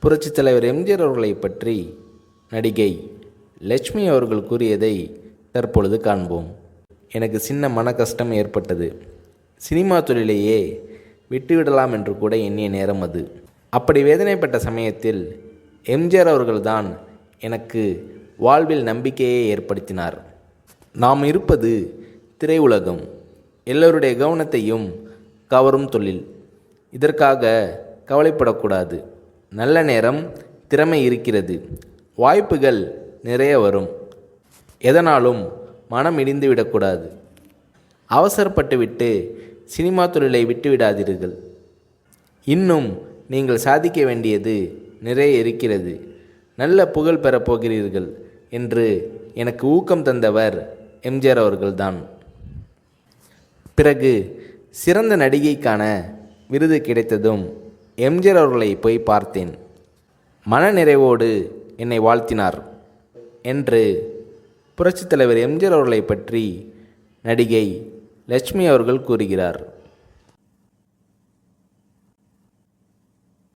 புரட்சித் தலைவர் எம்ஜிஆர் அவர்களை பற்றி நடிகை லட்சுமி அவர்கள் கூறியதை தற்பொழுது காண்போம். எனக்கு சின்ன மன கஷ்டம் ஏற்பட்டது. சினிமா தொழிலையே விட்டுவிடலாம் என்று கூட எண்ணிய நேரம் அது. அப்படி வேதனைப்பட்ட சமயத்தில் எம்ஜிஆர் அவர்கள்தான் எனக்கு வாழ்வில் நம்பிக்கையை ஏற்படுத்தினார். நாம் இருப்பது திரையுலகம், எல்லோருடைய கவனத்தையும் கவரும் தொழில். இதற்காக கவலைப்படக்கூடாது. நல்ல நேரம், திறமை இருக்கிறது, வாய்ப்புகள் நிறைய வரும். எதனாலும் மனம் இடிந்து விடக்கூடாது. அவசரப்பட்டுவிட்டு சினிமா தொழிலை விட்டுவிடாதீர்கள். இன்னும் நீங்கள் சாதிக்க வேண்டியது நிறைய இருக்கிறது. நல்ல புகழ் பெறப் போகிறீர்கள் என்று எனக்கு ஊக்கம் தந்தவர் எம்ஜிஆர் அவர்கள்தான். பிறகு சிறந்த நடிகைக்கான விருது கிடைத்ததும் எம்ஜிஆர் அவர்களை போய் பார்த்தேன். மனநிறைவோடு என்னை வாழ்த்தினார் என்று புரட்சித் தலைவர் எம்ஜிஆர் அவர்களை பற்றி நடிகை லட்சுமி அவர்கள் கூறுகிறார்.